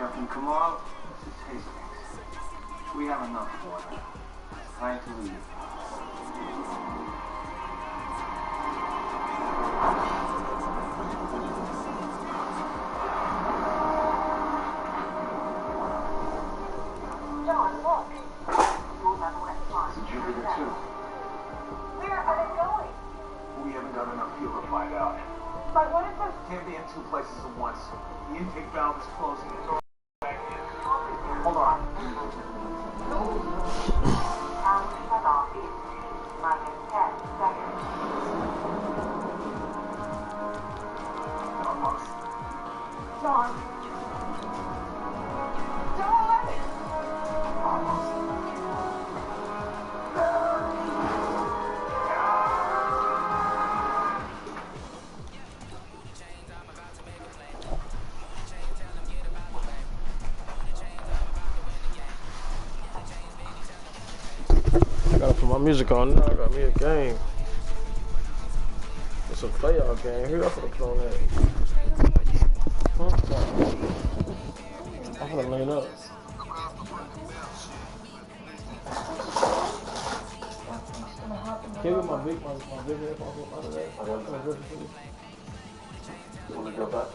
Captain Kamal, this is Hastings. We have enough water. Time to leave. John, look. It's a Jupiter 2. Where are they going? We haven't got enough fuel to find out. But what if there's... Can't be in two places at once. The intake valve is closing. The door back in. Hold on. Shut off in minus 10 seconds. Almost. John. John! Almost. I gotta put my music on now. I got me a game. It's a playoff game. Who else gonna put on that? Huh? I'm gonna lean up. Can you get my big headphones under there? I got some good for you. You want to go back?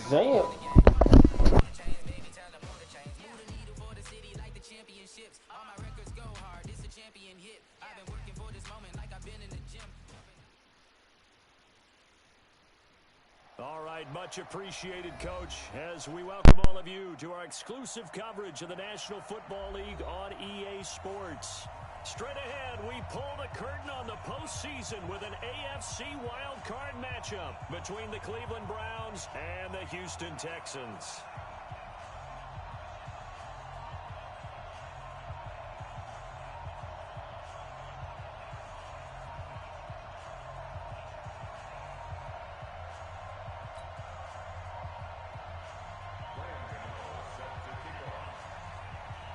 Damn. All right, much appreciated, Coach, as we welcome all of you to our exclusive coverage of the National Football League on EA Sports. Straight ahead, we pull the curtain on the postseason with an AFC wildcard matchup between the Cleveland Browns and the Houston Texans.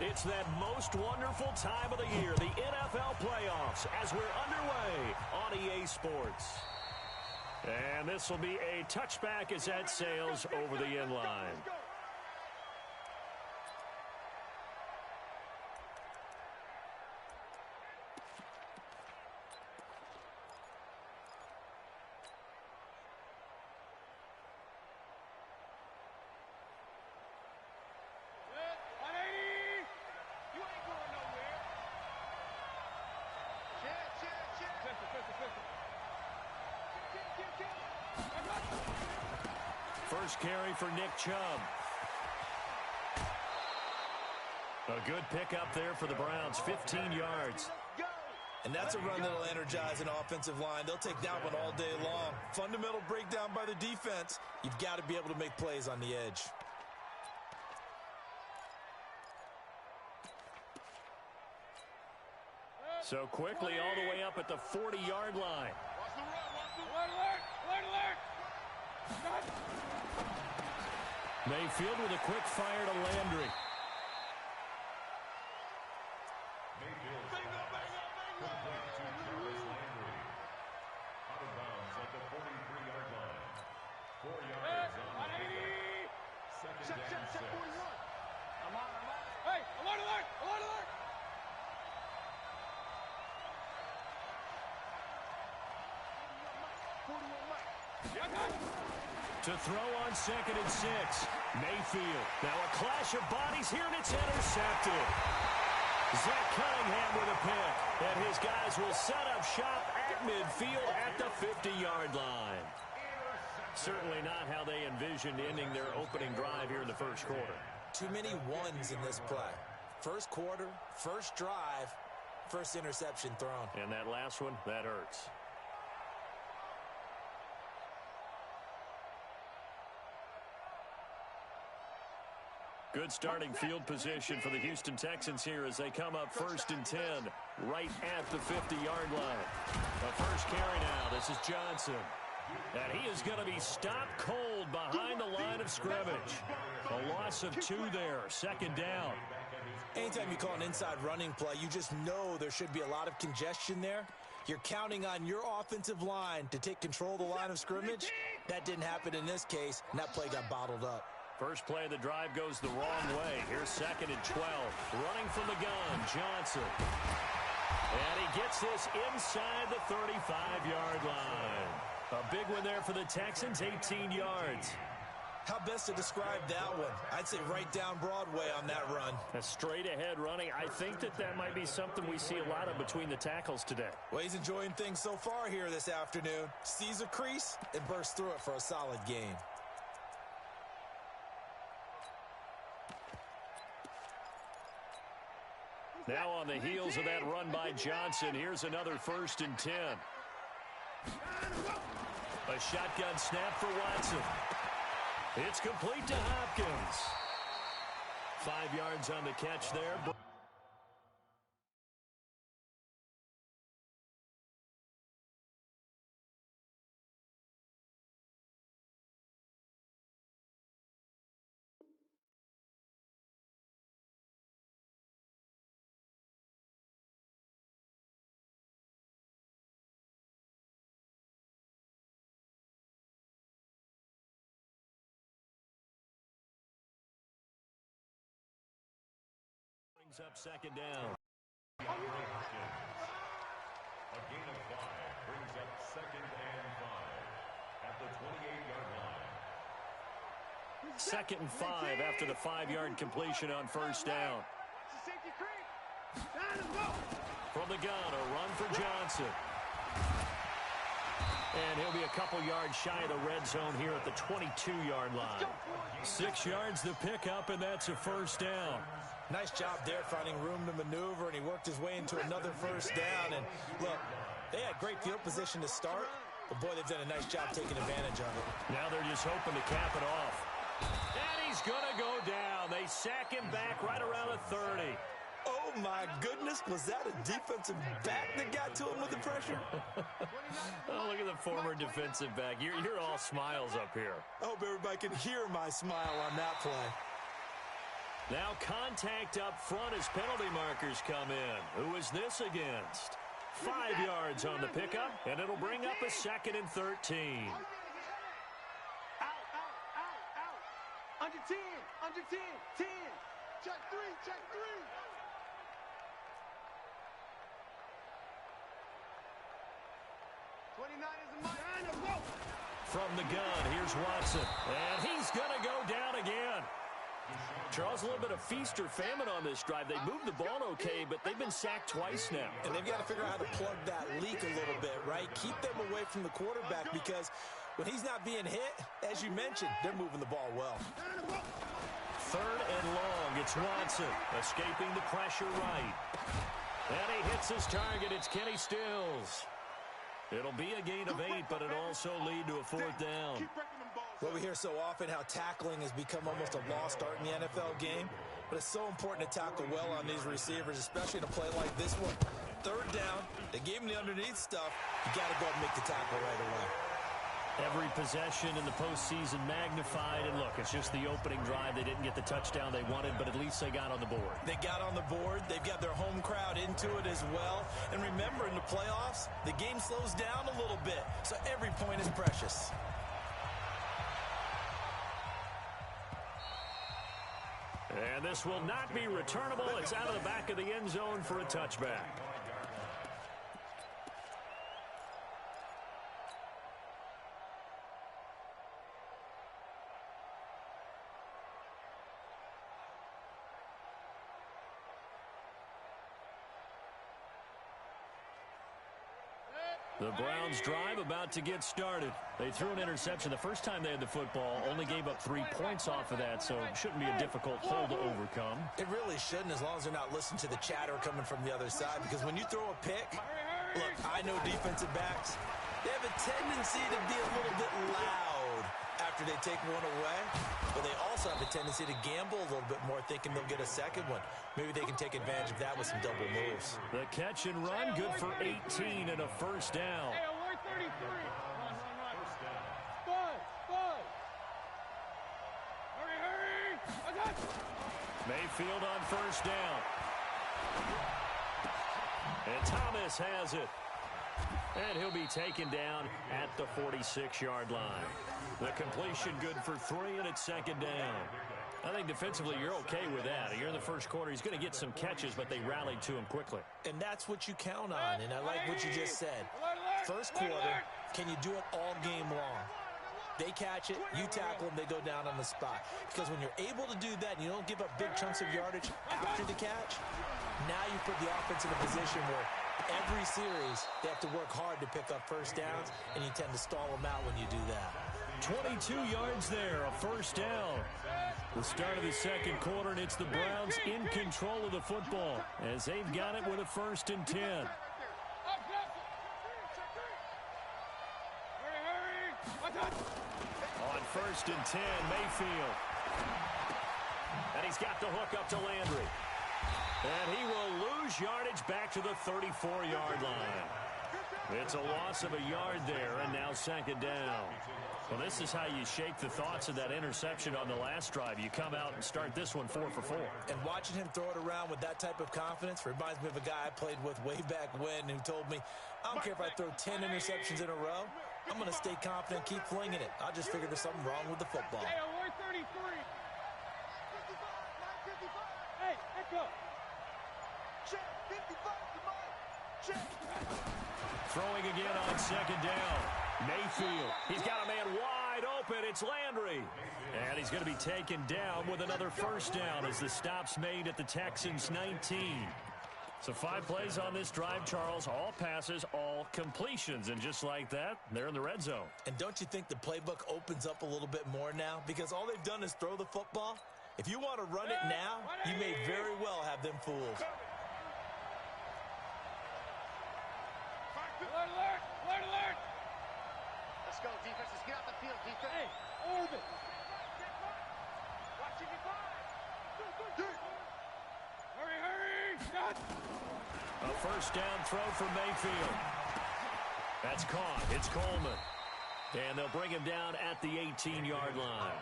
It's that most wonderful time of the year, the NFL playoffs, as we're underway on EA Sports. And this will be a touchback as that sails over the end line. First carry for Nick Chubb. A good pickup there for the Browns, 15 yards. And that's a run that'll energize an offensive line. They'll take that one all day long. Fundamental breakdown by the defense. You've got to be able to make plays on the edge. So quickly all the way up at the 40-yard line. Mayfield with a quick fire to Landry. Out of bounds at the 43-yard line. 4 yards on the play. Second down, 6. I'm on. Hey, alert! To throw on 2nd and 6. Mayfield. Now a clash of bodies here, and it's intercepted. Zach Cunningham with a pick. And his guys will set up shop at midfield at the 50-yard line. Certainly not how they envisioned ending their opening drive here in the first quarter. Too many ones in this play. First quarter, first drive, first interception thrown. And that last one, that hurts. Good starting field position for the Houston Texans here as they come up 1st and 10 right at the 50-yard line. The first carry now. This is Johnson. And he is going to be stopped cold behind the line of scrimmage. A loss of 2 there. 2nd down. Anytime you call an inside running play, you just know there should be a lot of congestion there. You're counting on your offensive line to take control of the line of scrimmage. That didn't happen in this case, and that play got bottled up. First play of the drive goes the wrong way. Here's 2nd and 12. Running from the gun, Johnson. And he gets this inside the 35-yard line. A big one there for the Texans, 18 yards. How best to describe that one? I'd say right down Broadway on that run. A straight-ahead running. I think that might be something we see a lot of between the tackles today. Well, he's enjoying things so far here this afternoon. Sees a crease and bursts through it for a solid gain. Now on the heels of that run by Johnson, here's another 1st and 10. A shotgun snap for Watson. It's complete to Hopkins. 5 yards on the catch there. Up 2nd down. A gain of 5 brings up 2nd and 5 at the 28-yard line. 2nd and 5 after the 5-yard completion on 1st down. From the gun, a run for Johnson. And he'll be a couple yards shy of the red zone here at the 22-yard line. 6 yards the pickup, and that's a 1st down. Nice job there finding room to maneuver, and he worked his way into another 1st down. And look, they had great field position to start, but boy, they've done a nice job taking advantage of it. Now they're just hoping to cap it off. And he's going to go down. They sack him back right around the 30. Oh, my goodness. Was that a defensive back that got to him with the pressure? Oh, look at the former defensive back. You're all smiles up here. I hope everybody can hear my smile on that play. Now contact up front as penalty markers come in. Who is this against? 5 yards on the pickup, and it'll bring up a 2nd and 13. Out. Under 10. 10. Check 3. 29 is a minor. From the gun, here's Watson. And he's going to go down again. Charles, a little bit of feast or famine on this drive. They moved the ball okay, but they've been sacked twice now. And they've got to figure out how to plug that leak a little bit, right? Keep them away from the quarterback, because when he's not being hit, as you mentioned, they're moving the ball well. 3rd and long. It's Watson escaping the pressure right. And he hits his target. It's Kenny Stills. It'll be a gain of 8, but it'll also lead to a 4th down. Well, we hear so often how tackling has become almost a lost art in the NFL game, but it's so important to tackle well on these receivers, especially in a play like this one. 3rd down, they gave him the underneath stuff. You got to go and make the tackle right away. Every possession in the postseason magnified, and look, it's just the opening drive. They didn't get the touchdown they wanted, but at least they got on the board. They got on the board. They've got their home crowd into it as well. And remember, in the playoffs, the game slows down a little bit, so every point is precious. And this will not be returnable. It's out of the back of the end zone for a touchback. The Browns drive about to get started. They threw an interception the first time they had the football, only gave up 3 points off of that, so it shouldn't be a difficult hole to overcome. It really shouldn't, as long as they're not listening to the chatter coming from the other side, because when you throw a pick, look, I know defensive backs, they have a tendency to be a little bit loud after they take one away, but they also have a tendency to gamble a little bit more, thinking they'll get a second one. Maybe they can take advantage of that with some double moves. The catch and run, good for 18 and a 1st down. Hey, alert 33. Bud. Hurry. I got you. Mayfield on 1st down. And Thomas has it. And he'll be taken down at the 46-yard line. The completion good for 3, and it's second down. I think defensively you're okay with that. Here in the first quarter, he's going to get some catches, but they rallied to him quickly. And that's what you count on, and I like what you just said. First quarter, can you do it all game long? They catch it, you tackle them, they go down on the spot. Because when you're able to do that and you don't give up big chunks of yardage after the catch, now you put the offense in a position where every series they have to work hard to pick up first downs, and you tend to stall them out when you do that. 22 yards there, a first down. The start of the second quarter, and it's the Browns in control of the football as they've got it with a 1st and 10. On 1st and 10, Mayfield. And he's got the hook up to Landry. And he will lose yardage back to the 34-yard line. It's a loss of a yard there, and now second down. Well, this is how you shake the thoughts of that interception on the last drive. You come out and start this one 4 for 4. And watching him throw it around with that type of confidence reminds me of a guy I played with way back when who told me, I don't care if I throw 10 interceptions in a row. I'm going to stay confident, keep flinging it. I just figured there's something wrong with the football. Hey, we're 33. 55, 955. Hey, echo. Check, 55, come on. Check. Throwing again on second down. Mayfield, he's got a man wide open. It's Landry. And he's going to be taken down with another first down as the stop's made at the Texans' 19. So 5 plays on this drive, Charles. All passes, all completions. And just like that, they're in the red zone. And don't you think the playbook opens up a little bit more now? Because all they've done is throw the football. If you want to run it now, you may very well have them fooled. Alert, alert, alert, alert. Let's go, defenses. Get out the field, defense. Hey, orbit. Watch it, hurry, hurry. Shot. A first down throw for Mayfield. That's caught. It's Coleman. And they'll bring him down at the 18-yard line.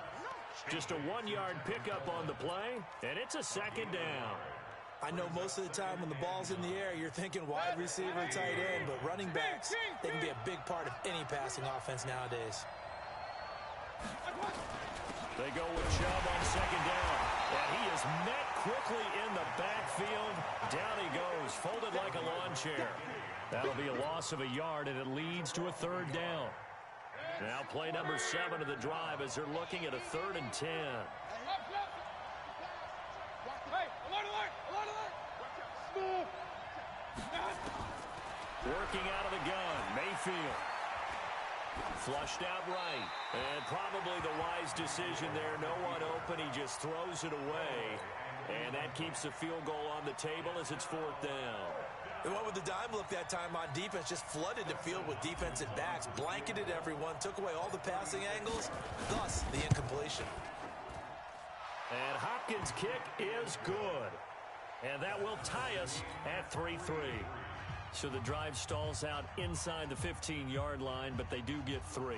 Just a 1-yard pickup on the play, and it's a second down. I know most of the time when the ball's in the air, you're thinking wide receiver, tight end, but running backs, they can be a big part of any passing offense nowadays. They go with Chubb on second down, and he is met quickly in the backfield. Down he goes, folded like a lawn chair. That'll be a loss of a yard, and it leads to a 3rd down. Now play number 7 of the drive as they're looking at a 3rd and 10. Working out of the gun, Mayfield. Flushed out right. And probably the wise decision there. No one open. He just throws it away. And that keeps the field goal on the table as it's 4th down. The one with the dime look that time on defense just flooded the field with defensive backs, blanketed everyone, took away all the passing angles, thus the incompletion. And Hopkins' kick is good. And that will tie us at 3-3. So the drive stalls out inside the 15-yard line, but they do get 3.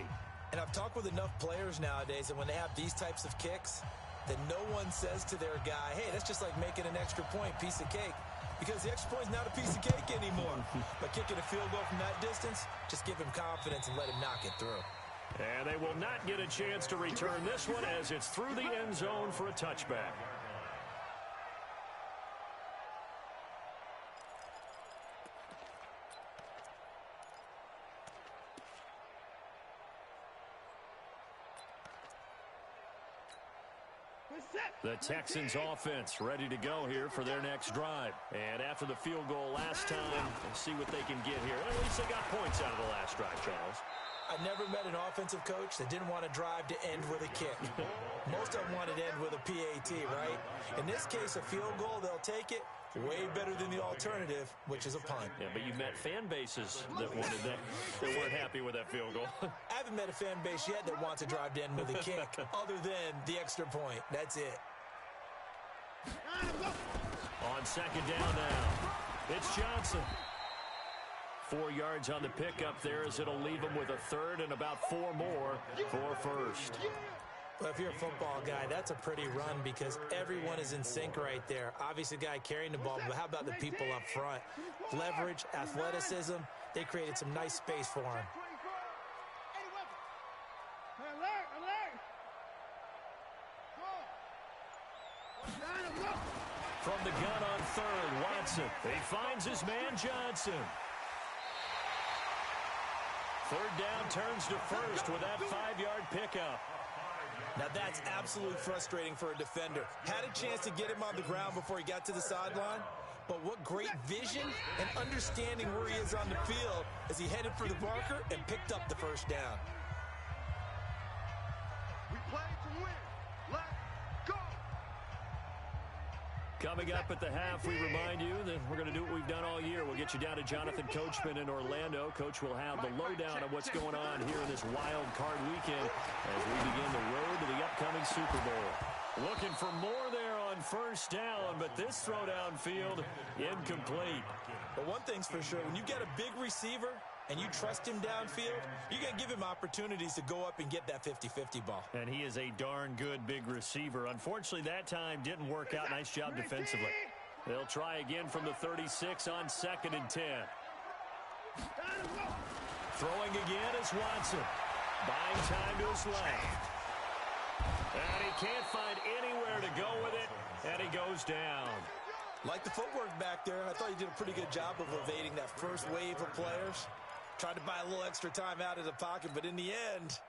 And I've talked with enough players nowadays that when they have these types of kicks, that no one says to their guy, hey, that's just like making an extra point, piece of cake. Because the extra point is not a piece of cake anymore. But kicking a field goal from that distance, just give him confidence and let him knock it through. And they will not get a chance to return this one as it's through the end zone for a touchback. The Texans offense ready to go here for their next drive. And after the field goal last time, we'll see what they can get here. At least they got points out of the last drive, Charles. I've never met an offensive coach that didn't want to drive to end with a kick. Most of them wanted to end with a PAT, right? In this case, a field goal, they'll take it. Way better than the alternative, which is a punt. Yeah, but you've met fan bases that wanted that weren't happy with that field goal. I haven't met a fan base yet that wants to drive to end with a kick, other than the extra point. That's it. On second down now, it's Johnson. 4 yards on the pickup there as it'll leave him with a 3rd and about 4 more for first. Well, if you're a football guy, that's a pretty run because everyone is in sync right there. Obviously, the guy carrying the ball, but how about the people up front? Leverage, athleticism, they created some nice space for him. From the gun on third, Watson. He finds his man, Johnson. Third down turns to first with that 5-yard pickup. Now that's absolutely frustrating for a defender. Had a chance to get him on the ground before he got to the sideline, but what great vision and understanding where he is on the field as he headed for the marker and picked up the first down. We play to win. Let's go. Coming up at the half, we remind you that we're going to do what we've done all year. We'll get you down to Jonathan Coachman in Orlando. Coach will have the lowdown on what's going on here in this wild card weekend as we begin the road to the upcoming Super Bowl. Looking for more there on first down, but this throw downfield incomplete. But one thing's for sure, when you get a big receiver and you trust him downfield, you're going to give him opportunities to go up and get that 50-50 ball. And he is a darn good big receiver. Unfortunately, that time didn't work out. Nice job defensively. They'll try again from the 36 on 2nd and 10. Throwing again is Watson. Buying time to his left. And he can't find anywhere to go with it, and he goes down. Like the footwork back there, I thought he did a pretty good job of evading that first wave of players. Tried to buy a little extra time out of the pocket, but in the end,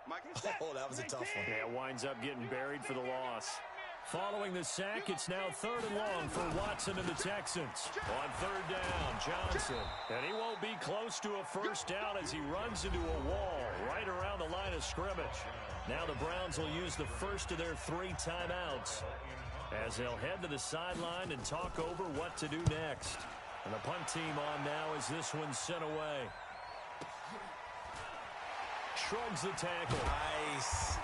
oh, that was a tough one. Yeah, winds up getting buried for the loss. Following the sack, it's now 3rd and long for Watson and the Texans. On 3rd down, Johnson. And he won't be close to a first down as he runs into a wall right around the line of scrimmage. Now the Browns will use the first of their 3 timeouts as they'll head to the sideline and talk over what to do next. And the punt team on now as this one's sent away. Shrugs the tackle. Nice.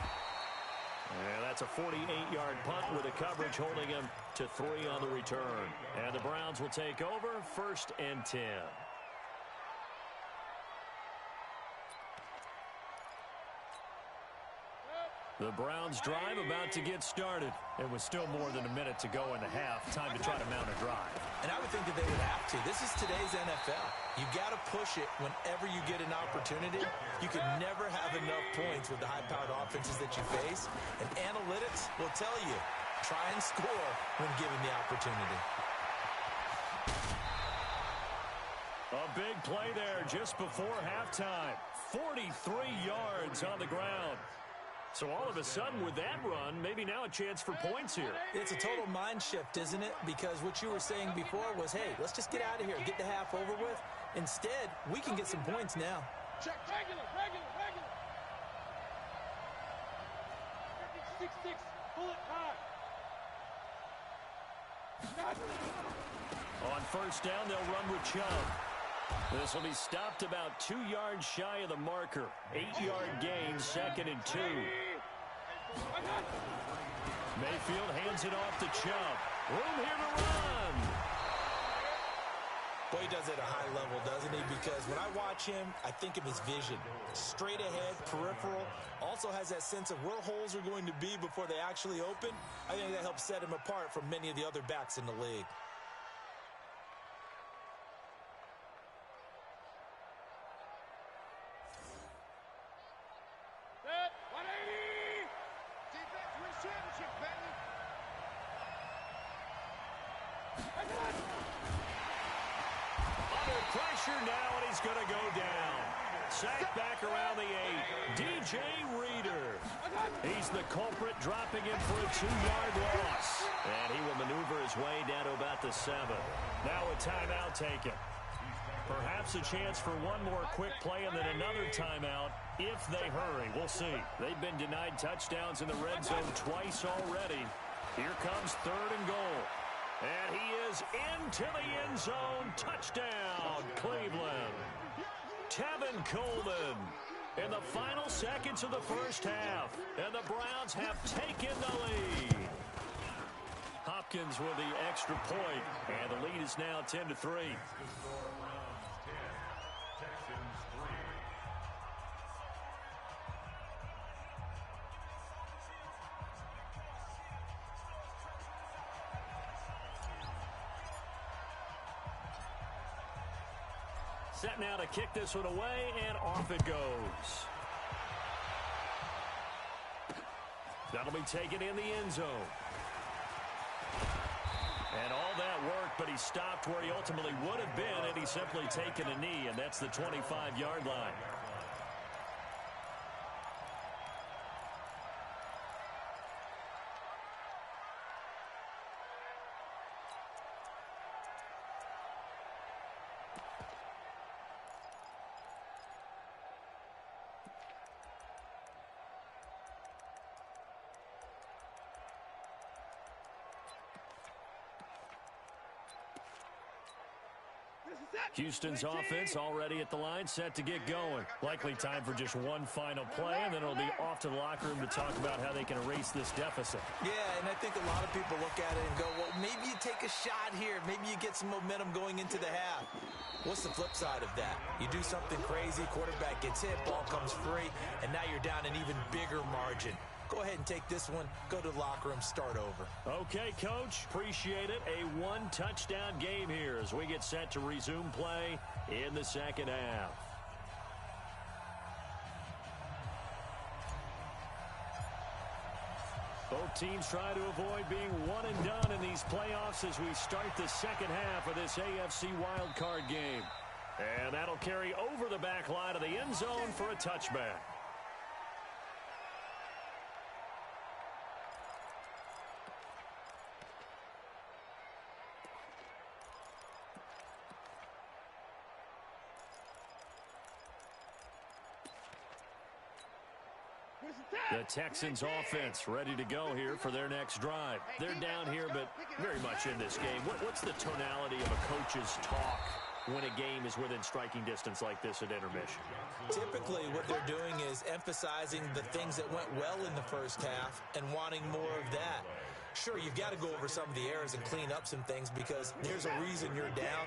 And that's a 48-yard punt with the coverage holding him to 3 on the return. And the Browns will take over 1st and 10. The Browns drive about to get started. It was still more than a minute to go in the half. Time to try to mount a drive. And I would think that they would have to. This is today's NFL. You got to push it whenever you get an opportunity. You can never have enough points with the high-powered offenses that you face. And analytics will tell you, try and score when given the opportunity. A big play there just before halftime. 43 yards on the ground. So all of a sudden with that run, maybe now a chance for points here. It's a total mind shift, isn't it? Because what you were saying before was, hey, let's just get out of here, get the half over with. Instead, we can get some points now. Check. Regular. 6-6. Pull it high. On first down, they'll run with Chubb. This will be stopped about 2 yards shy of the marker. 8-yard gain, 2nd and 2. Mayfield hands it off to Chubb. Room here to run. Boy, he does it at a high level, doesn't he? Because when I watch him, I think of his vision. Straight ahead, peripheral. Also has that sense of where holes are going to be before they actually open. I think that helps set him apart from many of the other backs in the league. Pressure now, and he's going to go down. Sacked back around the 8. DJ Reader. He's the culprit, dropping him for a 2-yard loss. And he will maneuver his way down to about the 7. Now a timeout taken. Perhaps a chance for one more quick play and then another timeout if they hurry. We'll see. They've been denied touchdowns in the red zone twice already. Here comes 3rd and goal. And he is into the end zone. Touchdown, Cleveland. Tevin Coleman in the final seconds of the first half. And the Browns have taken the lead. Hopkins with the extra point. And the lead is now 10-3. Set now to kick this one away, and off it goes. That'll be taken in the end zone. And all that worked, but he stopped where he ultimately would have been had he simply taken a knee, and that's the 25-yard line. Houston's offense already at the line, set to get going. Likely time for just one final play, and then it'll be off to the locker room to talk about how they can erase this deficit. Yeah, and I think a lot of people look at it and go, well, maybe you take a shot here. Maybe you get some momentum going into the half. What's the flip side of that? You do something crazy, quarterback gets hit, ball comes free, and now you're down an even bigger margin. Go ahead and take this one, go to the locker room, start over. Okay, Coach, appreciate it. A one-touchdown game here as we get set to resume play in the second half. Both teams try to avoid being one and done in these playoffs as we start the second half of this AFC wildcard game. And that'll carry over the back line of the end zone for a touchback. The Texans offense ready to go here for their next drive. They're down here, but very much in this game. What's the tonality of a coach's talk when a game is within striking distance like this at intermission? Typically, what they're doing is emphasizing the things that went well in the first half and wanting more of that. Sure, you've got to go over some of the errors and clean up some things because there's a reason you're down.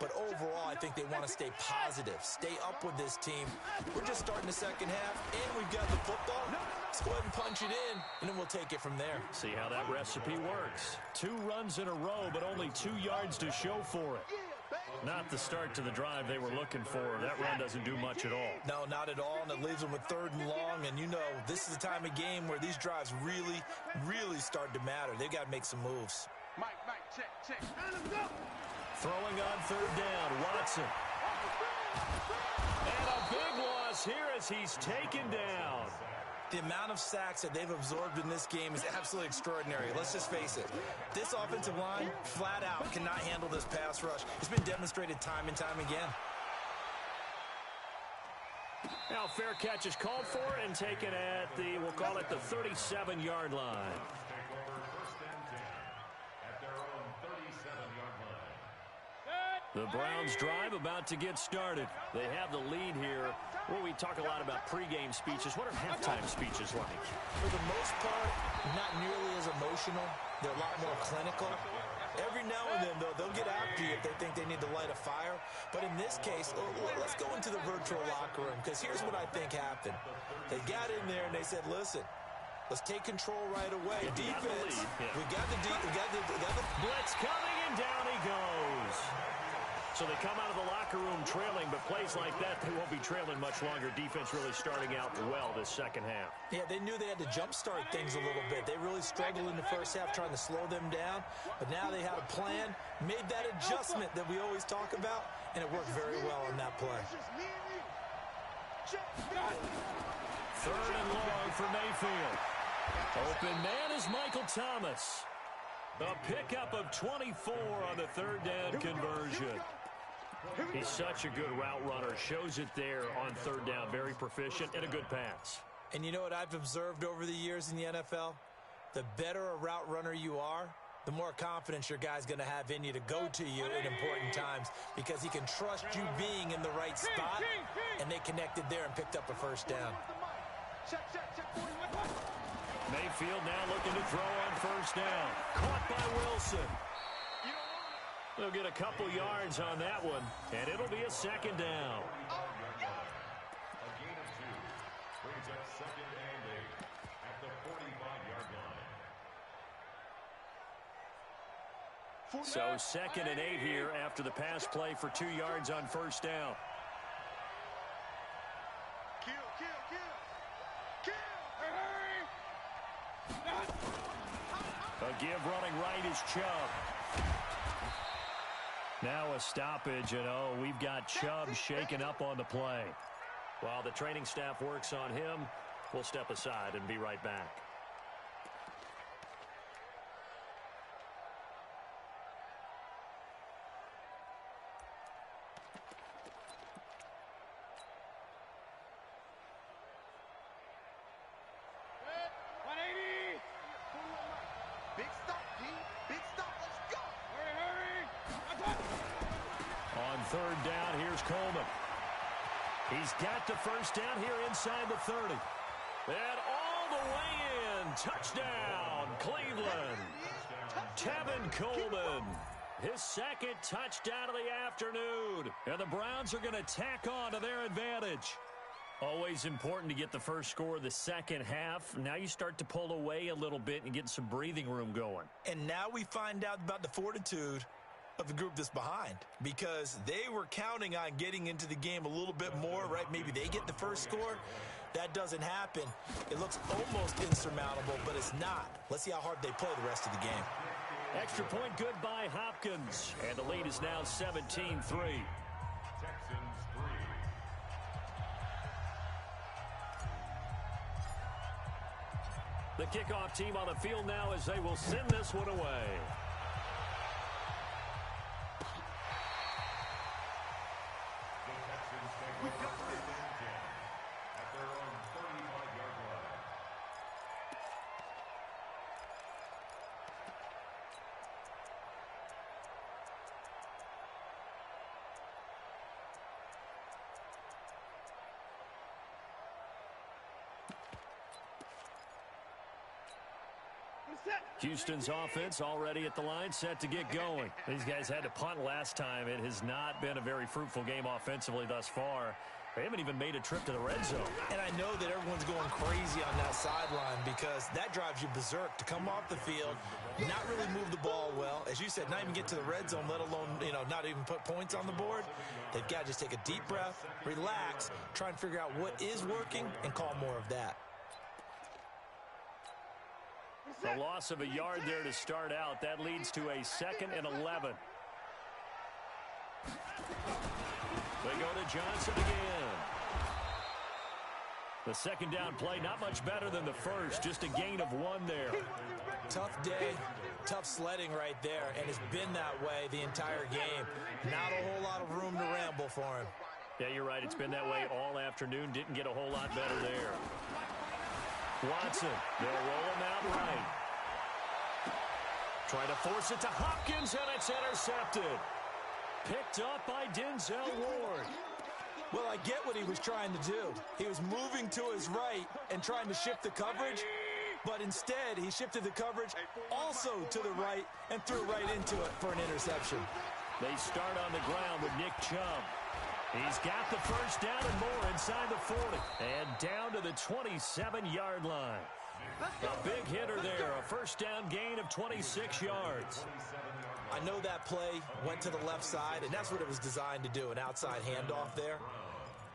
But overall, I think they want to stay positive, stay up with this team. We're just starting the second half, and we've got the football. Let's go ahead and punch it in, and then we'll take it from there. See how that recipe works. 2 runs in a row, but only 2 yards to show for it. Not the start to the drive they were looking for. That run doesn't do much at all. No, not at all, and it leaves them with 3rd and long. And you know, this is the time of game where these drives really, really start to matter. They've got to make some moves. Mike, check. Throwing on 3rd down, Watson. And a big loss here as he's taken down. The amount of sacks that they've absorbed in this game is absolutely extraordinary. Let's just face it. This offensive line, flat out, cannot handle this pass rush. It's been demonstrated time and time again. Now fair catch is called for and taken at the, we'll call it the 37-yard line. The Browns drive about to get started. They have the lead here. Well, we talk a lot about pregame speeches. What are halftime speeches like? For the most part, not nearly as emotional. They're a lot more clinical. Every now and then, though, they'll get after you if they think they need to light a fire. But in this case, let's go into the virtual locker room, because here's what I think happened. They got in there and they said, listen, let's take control right away. Defense, we got the blitz coming, and down he goes. So they come out of the locker room trailing, but plays like that, they won't be trailing much longer. Defense really starting out well this second half. Yeah, they knew they had to jumpstart things a little bit. They really struggled in the first half trying to slow them down, but now they had a plan, made that adjustment that we always talk about, and it worked very well on that play. 3rd and long for Mayfield. Open man is Michael Thomas. A pickup of 24 on the 3rd down conversion. He's such a good route runner. Shows it there on 3rd down. Very proficient and a good pass. And you know what I've observed over the years in the NFL? The better a route runner you are, the more confidence your guy's going to have in you to go to you in important times because he can trust you being in the right spot, and they connected there and picked up a 1st down. Mayfield now looking to throw on 1st down. Caught by Wilson. They'll get a couple yards on that one, and it'll be a 2nd down. A gain of 2 brings up 2nd and 8 at the 45-yard line. So 2nd and 8 here after the pass play for 2 yards on 1st down. give running right is Chubb. Now a stoppage, and we've got Chubb shaken up on the play. While the training staff works on him, we'll step aside and be right back. Third down, here's Coleman. He's got the first down here inside the 30. And all the way in. Touchdown, Cleveland. Tevin Coleman. His second touchdown of the afternoon. And the Browns are going to tack on to their advantage. Always important to get the first score of the second half. Now you start to pull away a little bit and get some breathing room going. And now we find out about the fortitude of the group that's behind, because they were counting on getting into the game a little bit more, right? Maybe they get the first score. That doesn't happen. It looks almost insurmountable, but it's not. Let's see how hard they play the rest of the game. Extra point good by Hopkins, and the lead is now 17-3. Texans 3. The kickoff team on the field now as they will send this one away. We got it. At their own 35-yard line. Houston's offense already at the line, set to get going. These guys had to punt last time. It has not been a very fruitful game offensively thus far. They haven't even made a trip to the red zone. And I know that everyone's going crazy on that sideline because that drives you berserk to come off the field, not really move the ball well. As you said, not even get to the red zone, let alone, not even put points on the board. They've got to just take a deep breath, relax, try and figure out what is working and call more of that. A loss of a yard there to start out. That leads to a 2nd and 11. They go to Johnson again. The second down play, not much better than the first. Just a gain of 1 there. Tough day, tough sledding right there, and it's been that way the entire game. Not a whole lot of room to ramble for him. Yeah, you're right. It's been that way all afternoon. Didn't get a whole lot better there. Watson, they'll roll him out right. Try to force it to Hopkins, and it's intercepted. Picked up by Denzel Ward. Well, I get what he was trying to do. He was moving to his right and trying to shift the coverage, but instead he shifted the coverage also to the right and threw right into it for an interception. They start on the ground with Nick Chubb. He's got the first down and more inside the 40. And down to the 27-yard line. A big hitter there. A first down gain of 26 yards. I know that play went to the left side, and that's what it was designed to do, an outside handoff there.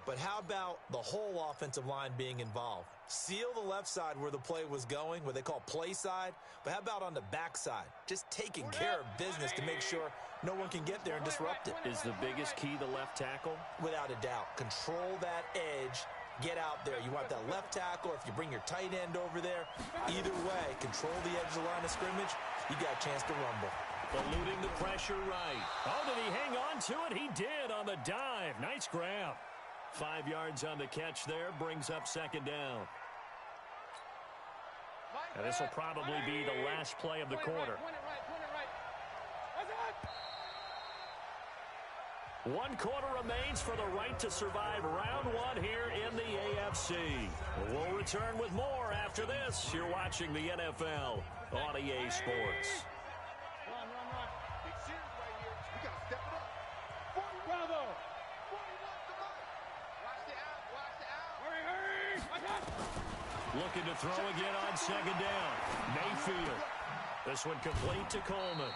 But how about the whole offensive line being involved? Seal the left side where the play was going, what they call play side. But how about on the back side? Just taking care of business to make sure no one can get there and disrupt it. Is the biggest key the left tackle? Without a doubt. Control that edge. Get out there. You want that left tackle, or if you bring your tight end over there, either way, control the edge of the line of scrimmage, you got a chance to rumble. Eluding the pressure right. Oh, did he hang on to it? He did on the dive. Nice grab. 5 yards on the catch there, brings up second down. And this will probably be the last play of the quarter. 1 quarter remains for the right to survive round 1 here in the AFC. We'll return with more after this. You're watching the NFL on EA Sports. Run. Big series right here. We got to step it up. 40 Bravo. 41 to run. Watch the out. Hurry. Looking to throw again on second down. Mayfield. This one complete to Coleman.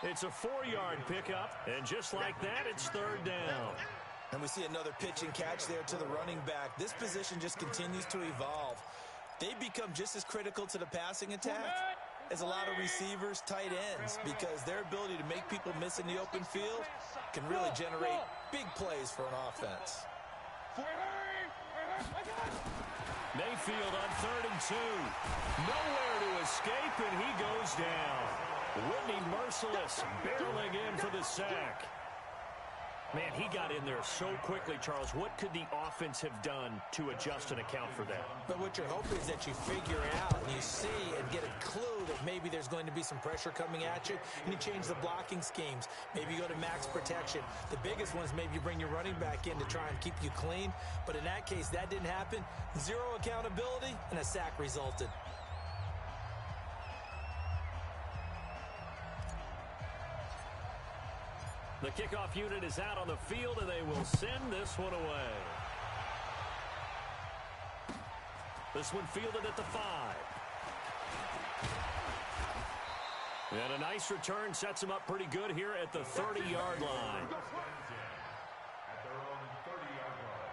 It's a 4-yard pickup, and just like that, it's third down. And we see another pitch and catch there to the running back. This position just continues to evolve. They become just as critical to the passing attack is a lot of receivers, tight ends, because their ability to make people miss in the open field can really generate big plays for an offense. Mayfield on 3rd and 2. Nowhere to escape, and he goes down. Whitney Mercilus barreling in for the sack. Man, he got in there so quickly, Charles. What could the offense have done to adjust and account for that? But what you're hoping is that you figure it out and you see and get a clue that maybe there's going to be some pressure coming at you, and you change the blocking schemes. Maybe you go to max protection. The biggest one is maybe you bring your running back in to try and keep you clean. But in that case, that didn't happen. Zero accountability, and a sack resulted. The kickoff unit is out on the field, and they will send this one away. This one fielded at the 5. And a nice return sets him up pretty good here at the 30-yard line. At their own 30-yard line.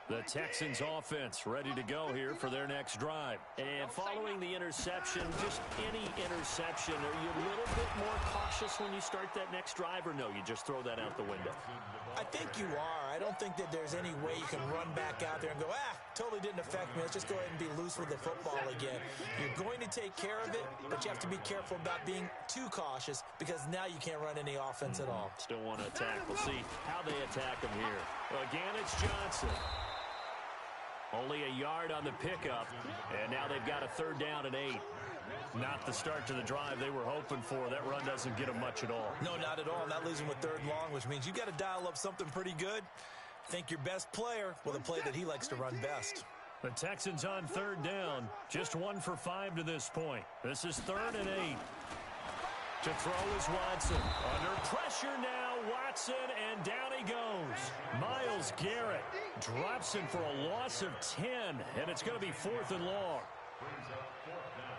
The Texans offense ready to go here for their next drive. And following the interception, just any interception, are you a little bit more cautious when you start that next drive, or no, you just throw that out the window? I think you are. I don't think that there's any way you can run back out there and go, totally didn't affect me. Let's just go ahead and be loose with the football again. You're going to take care of it, but you have to be careful about being too cautious because now you can't run any offense at all. Still want to attack. We'll see how they attack him here. Again, it's Johnson. Only a yard on the pickup, and now they've got a 3rd down and 8. Not the start to the drive they were hoping for. That run doesn't get them much at all. No, not at all. Not losing with 3rd and long, which means you got to dial up something pretty good. Think your best player with a play that he likes to run best. The Texans on 3rd down. Just 1 for 5 to this point. This is 3rd and 8. To throw is Watson. Under pressure now, Watson, and down he goes. Myles Garrett drops him for a loss of 10, and it's going to be 4th and long. Brings up 4th down.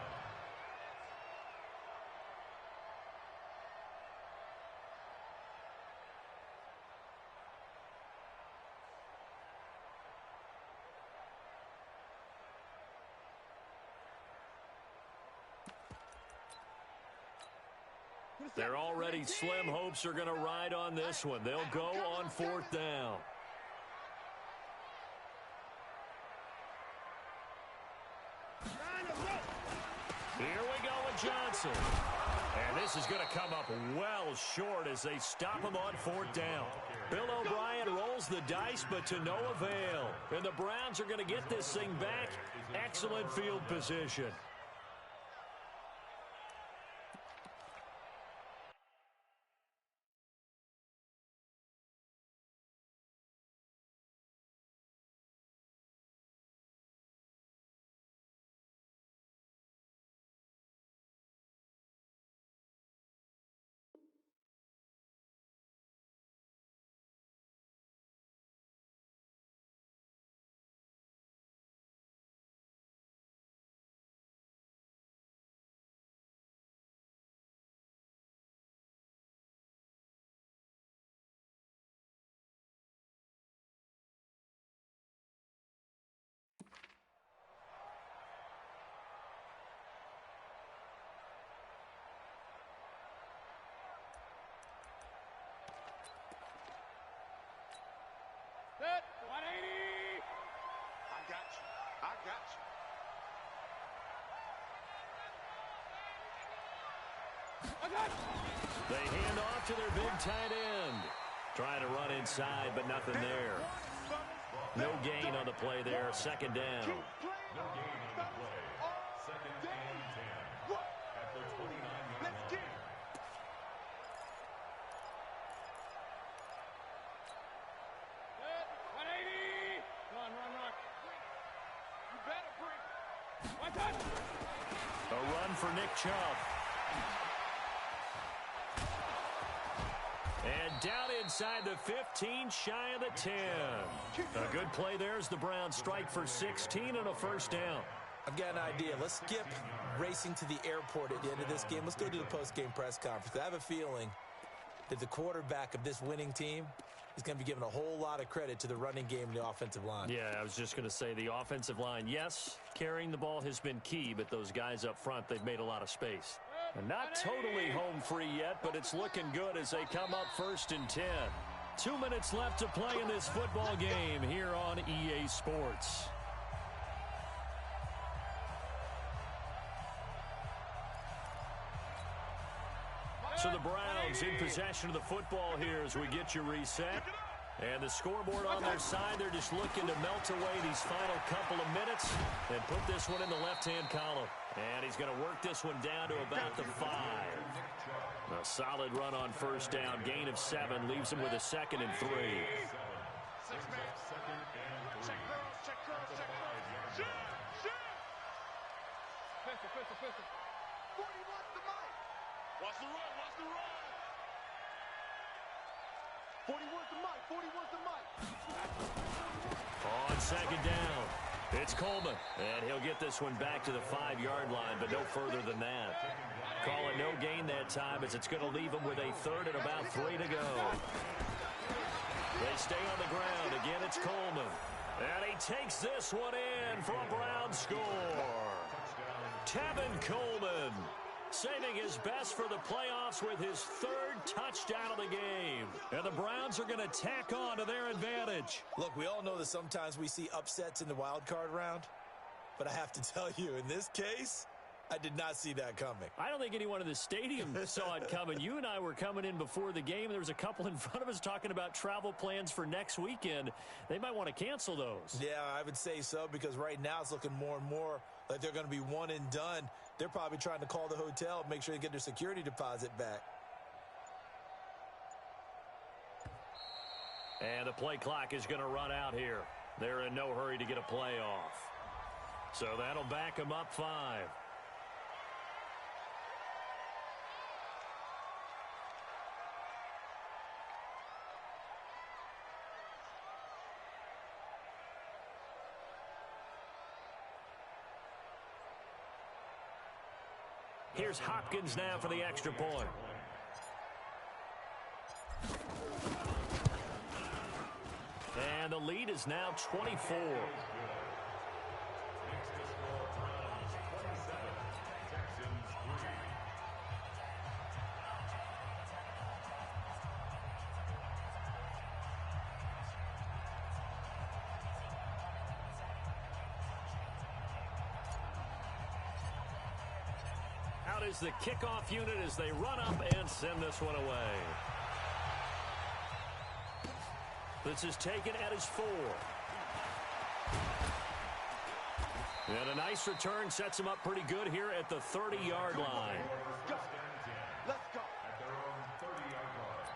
Their already slim hopes are going to ride on this one. They'll go on 4th down. Here we go with Johnson. And this is going to come up well short as they stop him on 4th down. Bill O'Brien rolls the dice, but to no avail. And the Browns are going to get this thing back. Excellent field position. Set, 180. I got you. I got you. They hand off to their big tight end. Trying to run inside, but nothing there. No gain on the play there. 2nd down. No gain on the play. 2nd and 10. At the 29-yard line. Set, 180. Run. You better bring. One touch. A run for Nick Chubb. And down inside the 15, shy of the 10. A good play there as the Browns strike for 16 and a first down. I've got an idea. Let's skip racing to the airport at the end of this game. Let's go to the post-game press conference. I have a feeling that the quarterback of this winning team is going to be giving a whole lot of credit to the running game and the offensive line. Yeah, I was just going to say the offensive line, yes, carrying the ball has been key, but those guys up front, they've made a lot of space. And not totally home free yet, but it's looking good as they come up 1st and 10. 2 minutes left to play in this football game here on EA Sports. So the Browns in possession of the football here as we get you reset. And the scoreboard on their side, they're just looking to melt away these final couple of minutes and put this one in the left-hand column. And he's going to work this one down to about the 5. A solid run on first down. Gain of 7 leaves him with a 2nd and 3. Watch the run, watch the run. 40 wants the mic, 40 wants the mic. On 2nd down, it's Coleman. And he'll get this one back to the 5-yard line, but no further than that. Call it no gain that time as it's going to leave him with a 3rd and about 3 to go. They stay on the ground. Again, it's Coleman. And he takes this one in for a Brown score. Tevin Coleman saving his best for the playoffs with his 3rd touchdown of the game. And the Browns are going to tack on to their advantage. Look, we all know that sometimes we see upsets in the wild card round. But I have to tell you, in this case, I did not see that coming. I don't think anyone in the stadium saw it coming. You and I were coming in before the game. There was a couple in front of us talking about travel plans for next weekend. They might want to cancel those. Yeah, I would say so because right now it's looking more and more like they're going to be one and done. They're probably trying to call the hotel, make sure they get their security deposit back. And the play clock is going to run out here. They're in no hurry to get a play off. So that'll back them up 5. Here's Hopkins now for the extra point. And the lead is now 24. Out is the kickoff unit as they run up and send this one away. This is taken at his 4. And a nice return sets him up pretty good here at the 30-yard line. Let's go. Let's go. At their own 30-yard line.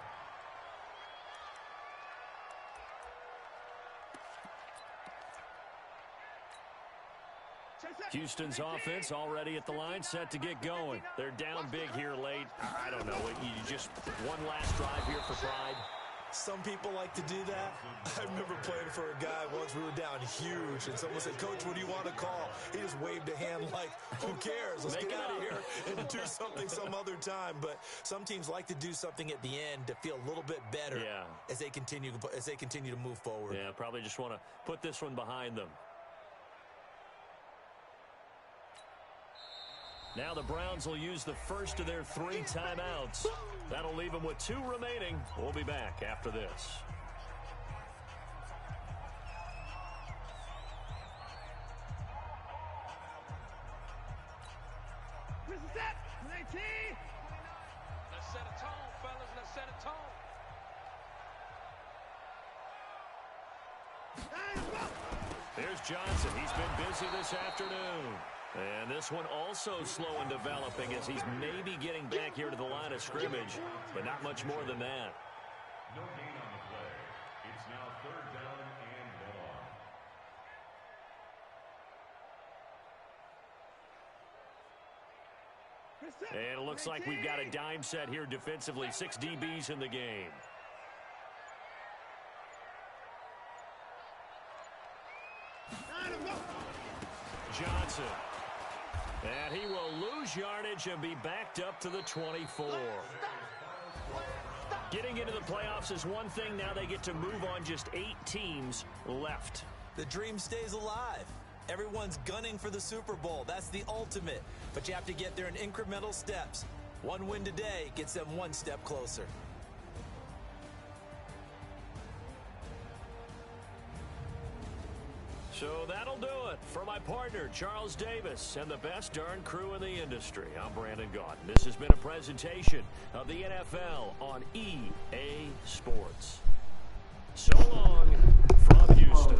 Houston's offense already at the line, set to get going. They're down big here late. I don't know. You just one last drive here for pride. Some people like to do that. I remember playing for a guy once. We were down huge, and someone said, "Coach, what do you want to call?" He just waved a hand like, "Who cares? Let's get out of here and do something some other time." But some teams like to do something at the end to feel a little bit better as they continue to move forward. Yeah, probably just want to put this one behind them. Now the Browns will use the first of their 3 timeouts. That'll leave them with 2 remaining. We'll be back after this. Let's set a tone, fellas. Let's set a tone. Here's Johnson. He's been busy this afternoon. And this one also slow in developing as he's maybe getting back here to the line of scrimmage, but not much more than that. No gain on the play. It's now 3rd down and long. And it looks like we've got a dime set here defensively. 6 DBs in the game. Johnson. And he will lose yardage and be backed up to the 24. Getting into the playoffs is one thing. Now they get to move on. Just 8 teams left. The dream stays alive. Everyone's gunning for the Super Bowl. That's the ultimate. But you have to get there in incremental steps. One win today gets them one step closer. So that'll do it for my partner, Charles Davis, and the best darn crew in the industry. I'm Brandon Gaudin. This has been a presentation of the NFL on EA Sports. So long from Houston.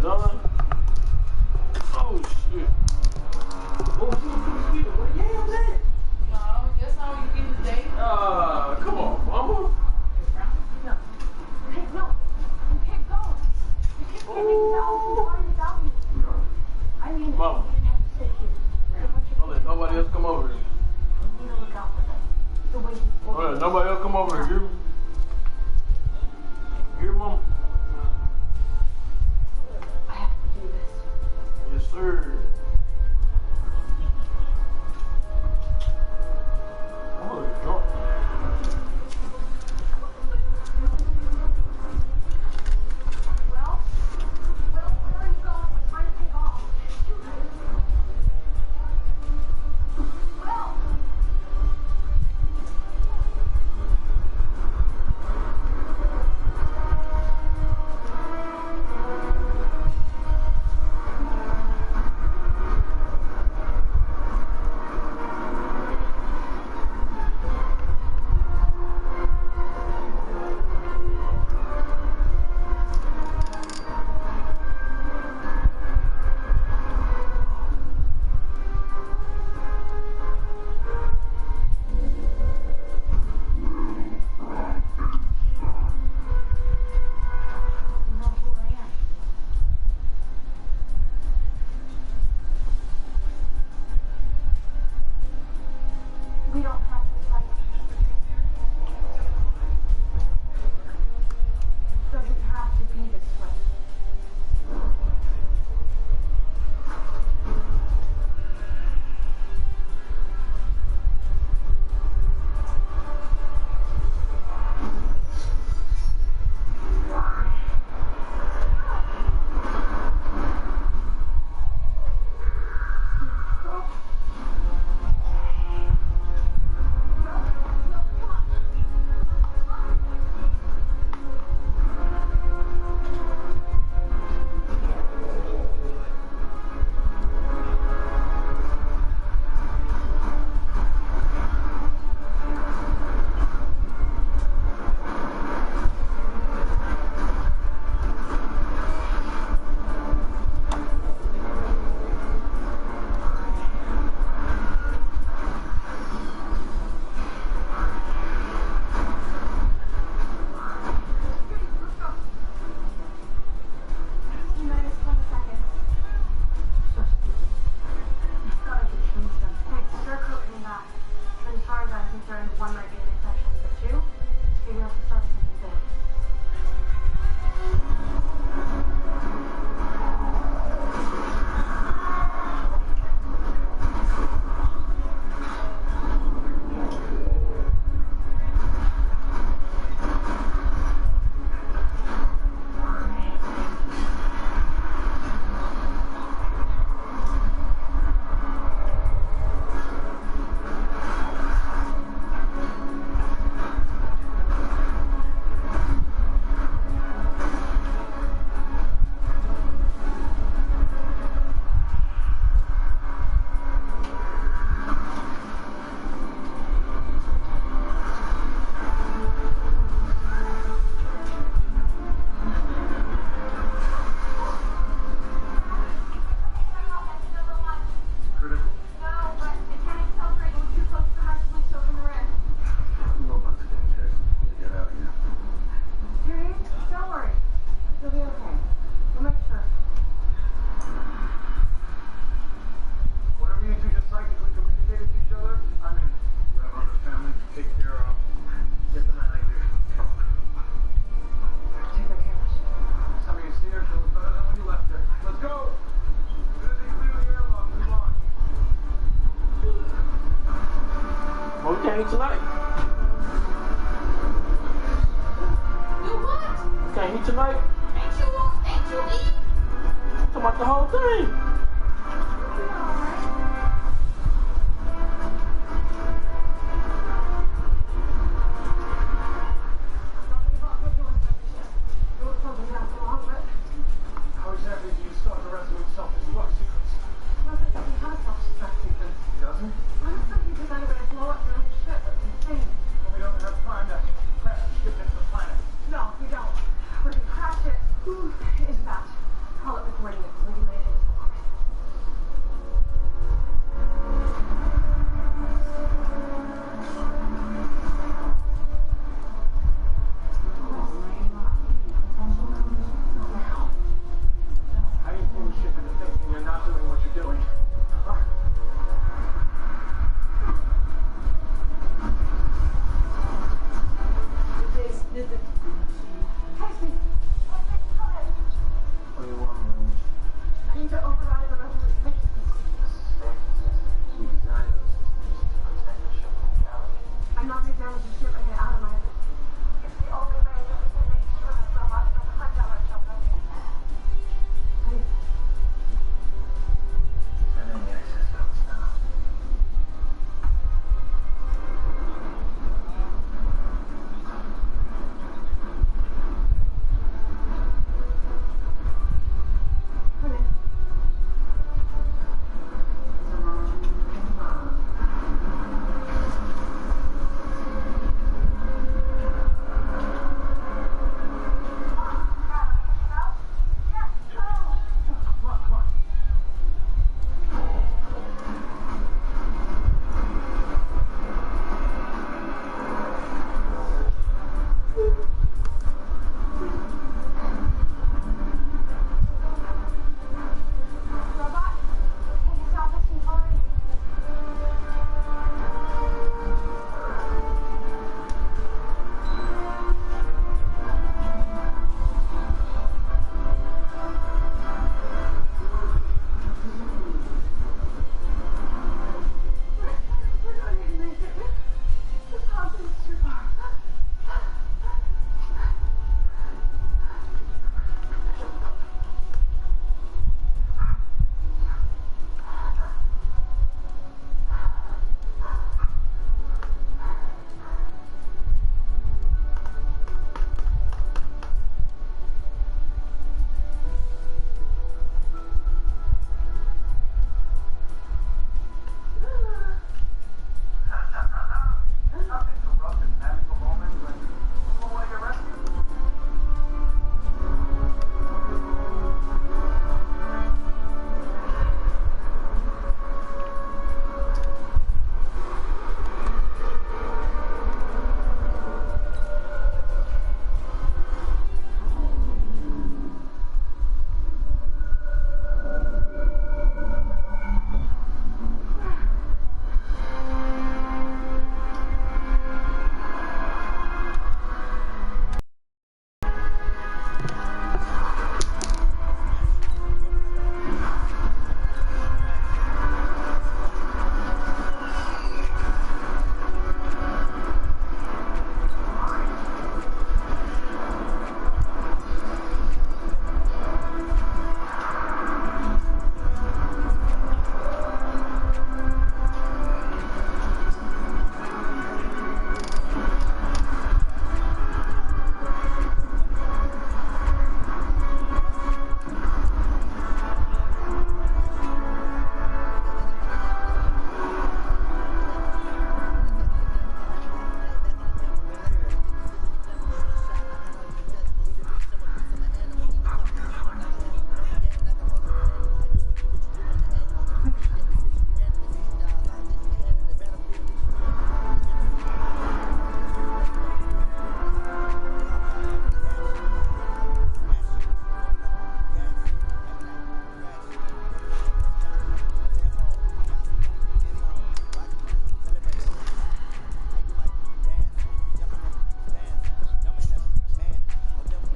Oh, shit. Oh, where the hell's that? No, that's all you get today. Come on, mama. No. Okay, no. You can't go. You can't go. Without me. I mean, Mama. you have to sit here. Don't let nobody else come over here. You need to look out for them. The way you Don't let nobody else come over here. eat tonight? Do what? You can't eat tonight? Ain't you eat? I'm talking about the whole thing. How exactly do you start a resolute self-destruct sequence? He doesn't? Well, we don't have time to crash the ship into the planet. No, we don't. We're gonna crash it. Who is that? Call it the coordinates. We can lay it in. How do you pull the ship into thinking you're not doing what you're doing? Huh? Casey! What do you want, Marine? I need to override the resolute safety system. We designed those systems to protect the ship from gravity. I'm not gonna damage the ship and get out of my way. It's the only way that we can make sure that robots don't hunt down our children. Please. Send in the access codes now. Come in. Come on, come on. Robot, take yourself a Centauri. We're not gonna make it. The top is too far. Nothing to rough this magical moment when we're away to rescue.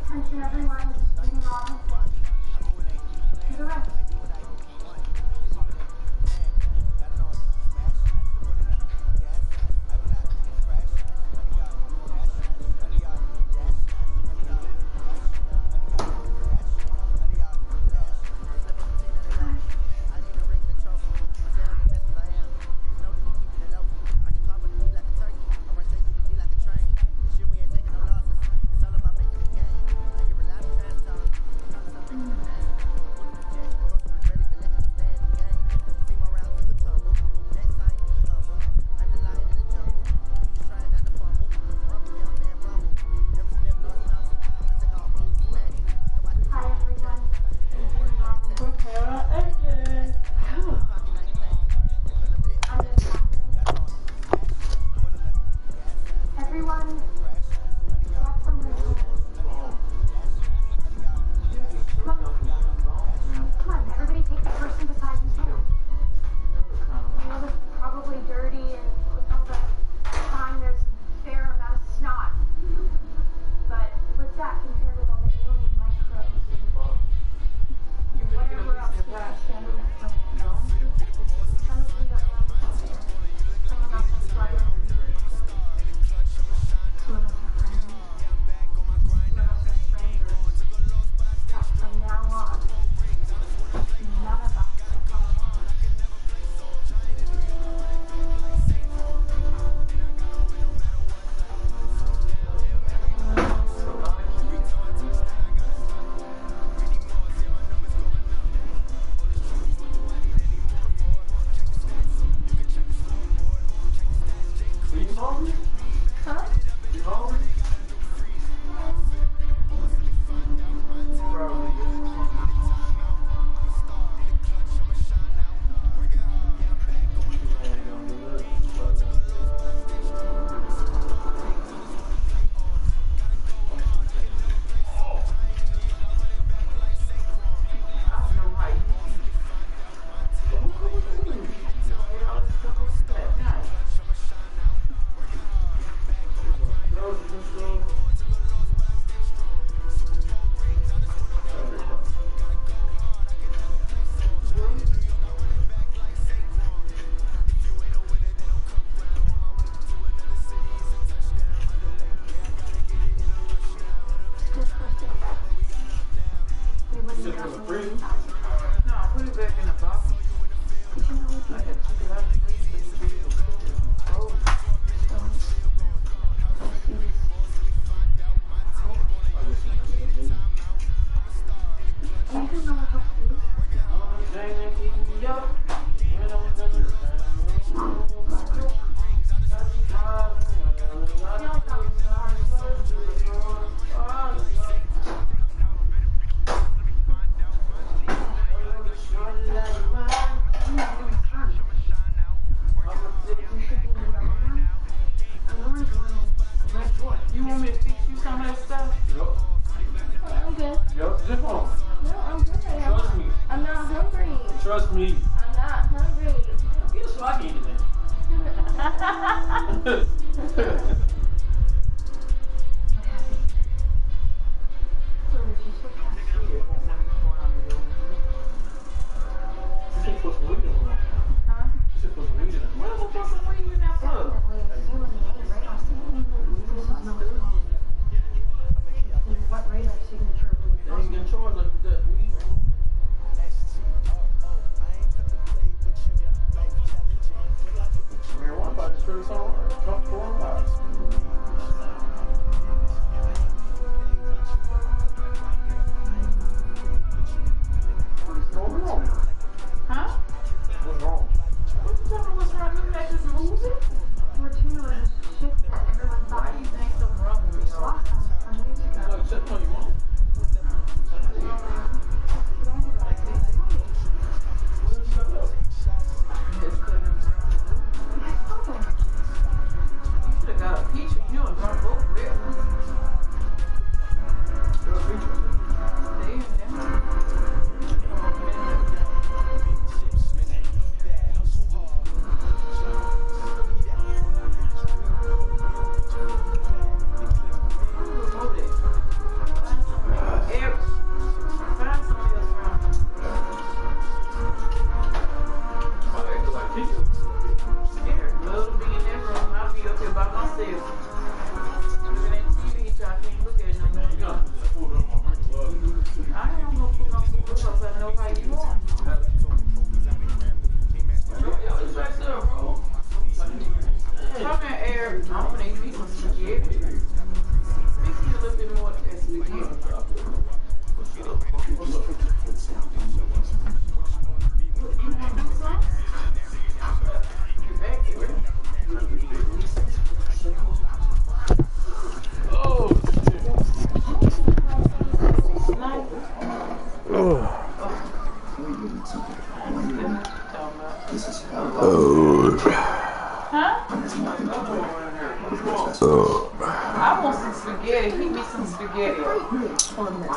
Attention everyone, Lady Robinson. To the rest. Yes. Yo, zip on. No, I'm good. Trust me. I'm not hungry. Trust me. I'm not hungry. Get a swag in it. She said put some weed in it. Huh? She said put some weed in it. What am I supposed to weed in that for? What radar signature will you They ain't getting charged like that weed. Marijuana about to strip some coronavirus. What's wrong? Huh? What's wrong? What you talking what's wrong? Looking at this movie? Fortuna is a ship that everyone Why thought do you think something wrong with me? lost some years ago. Like, sit on your mom. Just couldn't have grown the roof. You should have got a picture. You don't drunk both real. I want some spaghetti. Give me some spaghetti.